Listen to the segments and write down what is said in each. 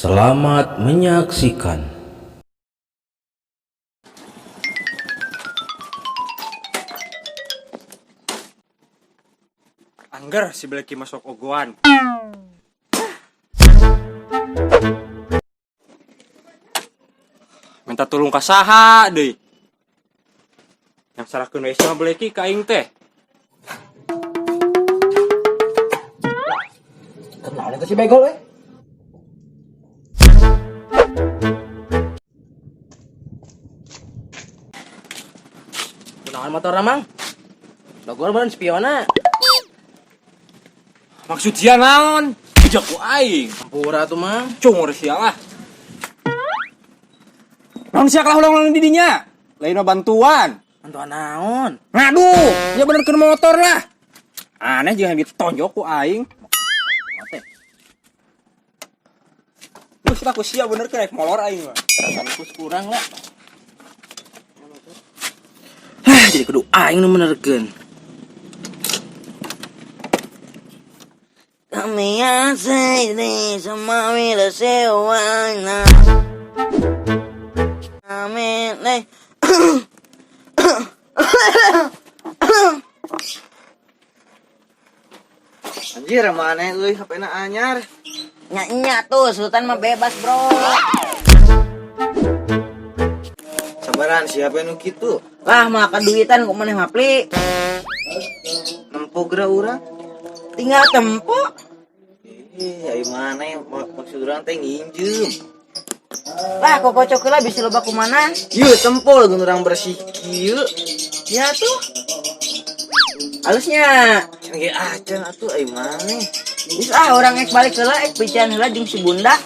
Selamat menyaksikan. Angger si Blacky masuk ogoan. Minta tolong ka saha deui. Yang sarahkeun we sama Blacky ka aing teh. Kenal itu si Begol we. Kunaon motor Mang? Logor badan spiona. Maksud sia naon? Ijak ku aing. Pura tuh Mang. Cungur sia lah. Naon sia kalah ulang-ulang di dinya? Lain mah bantuan. Bantuan naon? Ngaduh, ya bener keur motor lah. Aneh jeung ditonjok ku aing. Terus aku sia bener keur naik molor aing mah. Kus kurang lah. Jadi kudu aing nu benerkeun. Kami asai di sama wila sewana. Amin nih. Anjir mana euy HP-na anyar. Nya tuh Sultan mah bebas, Bro. Sabaran siapa nu kitu? Lah maka duitan kok maneh mapli. Nempo geura urang. Tinggal tempo. Ayo mana yang maksud urang teh nginjem. Lah kok kocok heula bisa loba kumanan? Ieu tempol geun urang bersih kieu. Ya tuh. Halusnya. Cenah ge acan atuh ayo maneh. Bisa orang ek balik heula ek pican heula jeung si Bunda.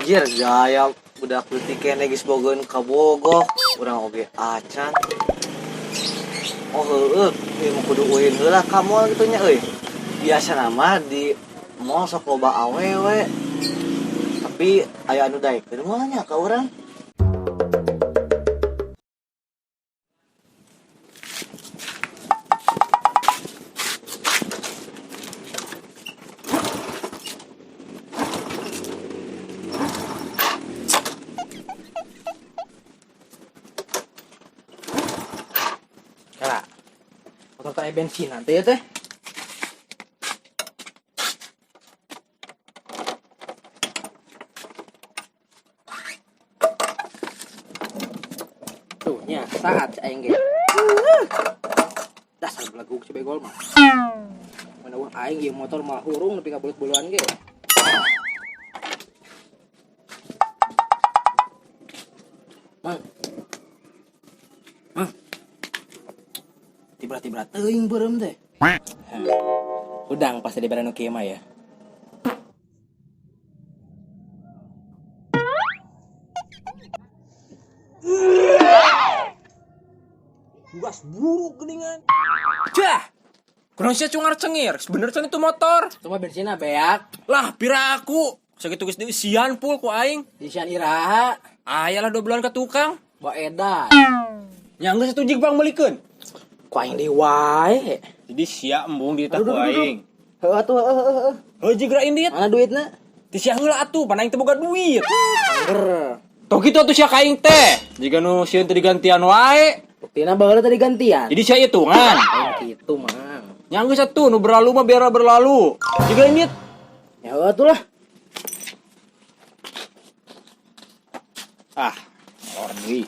Jir jaya budak leutik keneh geus bogoeun ka Bogor, urang oge acan. Oh heueuh, ieu mah kudu uin heula ka mall kitu nya euy. Biasa nama di mall sok loba awewe. Tapi aya anu daekeun moal nya ka urang. Kala, motor teh bensin nanti ya teh. Tuh nya, saat aing ge. Dasar belagu si Begol mah. Mana uang aing ieu motor malah hurung nepi ka bulut-buluan ge. Mang. Tiba-tiba teuing beureum teh. Udang pasti dibere nu kieu mah ya. Gas buruk geningan. Cah. Kunaon sia cungar cengir? Bener can itu motor. Cuma bensinna beak. Lah piraku. Sakitu geus diisian pul ku aing. Isian iraha. Ayalah 2 bulan ke tukang. Bawa edan. Nya geus atuh jig bang meulikeun. Ku aing di wae. Jadi sia embung di tah ku aing. Heuh atuh heuh. Heuh jigra indit. Mana duitna? Ti sia heula atuh pan aing teu boga duit. Angger. Tong kitu atuh sia ka aing teh. Jiga nu sieun teu digantian wae. Buktina baheula tadi gantian. Jadi sia hitungan. Aing kitu, Mang. Nya geus atuh nu berlalu mah biar berlalu. Jiga indit. Ya heuh atuh lah. Ah, molor deui.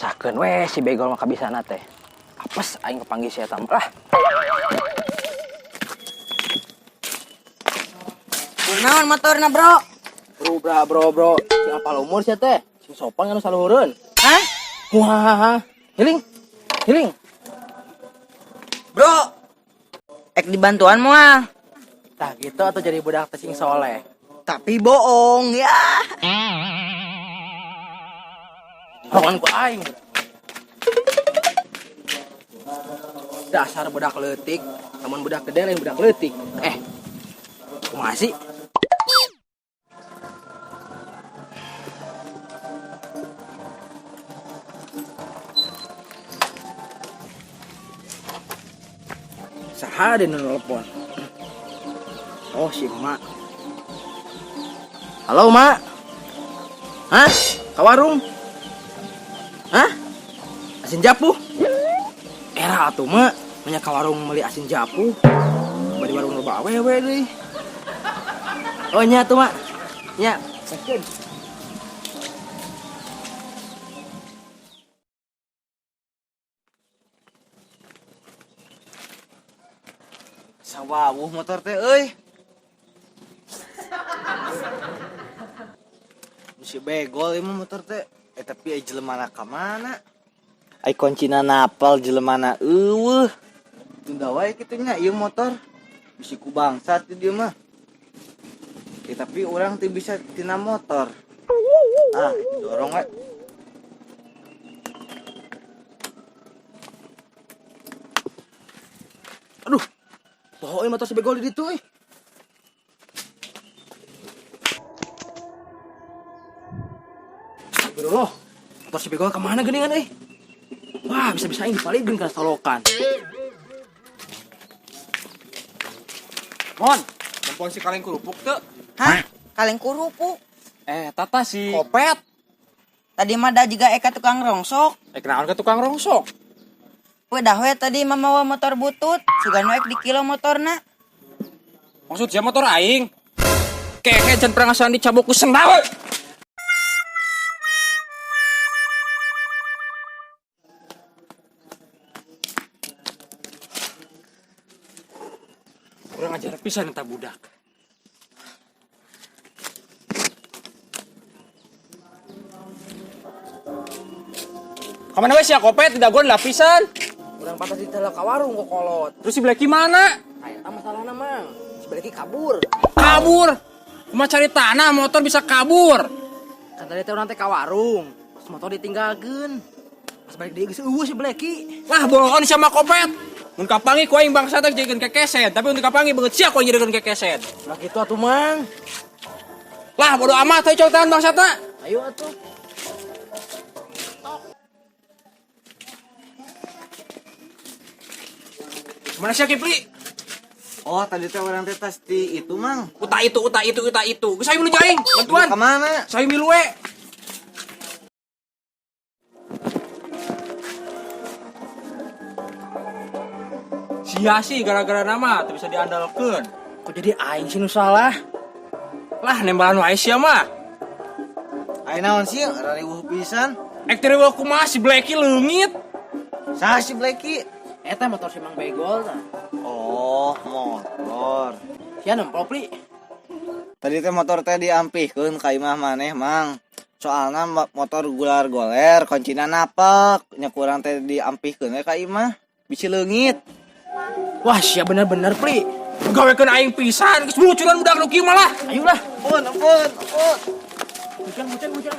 Sakeun we si Begol mah kabisana teh. Apes aing kepanggil si eta mah. Kunaon motorna, Bro? Bro. Sing apal umur sia teh? Sing sopan anu saluhureun. Hah? Wah. Hiling. Bro. Ek dibantuan moal. Tah gitu atau jadi budak teh sing soleh. Tapi bohong ya. Lawan ku aing. Dasar budak leutik, namun budak gede lain budak leutik. Kumaha sih? Saha deh nelpon. Oh, si Mak. Halo, Mak. Hah? Ka warung? Hah? Asin japu? Era atuh, Mak. Banyak ka warung meuli asin japu. Bari warung loba awewe deui. Oh, nya tuh, Mak. Nya, sakeun. Sawawuh motor teh euy. Si begol ieu motor teh. Tapi ai jelemana ka mana? Ai kuncina napal jelemana eueuh. Tunda wae kitu nya ieu motor. Bisi ku bangsat dieu mah. Tapi orang teu bisa tina motor. Ah, dorong we. Aduh. Poho motor si begol di ditu euy. Astagfirullah. Motor si begol kemana geningan euy? Wah, bisa-bisa ini paling ka solokan. Mon, tempon si kaleng kerupuk teu. Hah? Kaleng kerupuk? Tata si Kopet. Tadi mah da juga Eka tukang rongsok. Kenaon ke tukang rongsok? Udah we tadi mamawa motor butut. Sugan we di kilo motorna. Maksud siapa motor aing? Keke jan perangasan dicabok ku sendawe. Kurang ajar pisan eta budak. Kamana we sia Kopet tidak gon lapisan? Urang patah di tela ka warung kok kolot. Terus si Blacky mana? Aya tah masalahna, Mang. Si Blacky kabur. Kabur? Cuma cari tanah motor bisa kabur. Kan tadi teh urang teh ka warung. Terus motor ditinggalkeun. Pas balik deui geus eueuh si Blacky. Wah, bohongan sama Kopet. Mun kapangi ku aing bangsa teh jadikeun kekeset, tapi untuk kapangi beungeut sia ku jadikeun kekeset. Lah kitu atuh, Mang. Lah bodo amat teh cocotan bangsa teh. Ayo atuh. Mana sih Kipli? Oh, tadi teh orang teh tas di itu, Mang. Uta itu. Geus ayo menuju aing. Bantuan. Ka mana? Saya milu we. Sia sih gara-gara nama teu bisa diandalkeun. Kok jadi aing sih nu salah? Lah nembalan wae sia mah. Ai naon sih? Rariweuh pisan. Ek teu ku mah si Blacky leungit. Saha si Blacky? Eta motor si Mang Begol tah. Oh, motor. Sia nempel Pli. Tadi teh motor teh diampihkeun ka imah maneh, Mang. Soalna motor gular-goler, kuncina napek. Nya kurang teh diampihkeun we ka imah. Bisi leungit. Wah, sia bener-bener Pli. Gawekeun aing pisan, geus bulucuran budak nu kieu malah. Ayolah. Ampun. Hujan.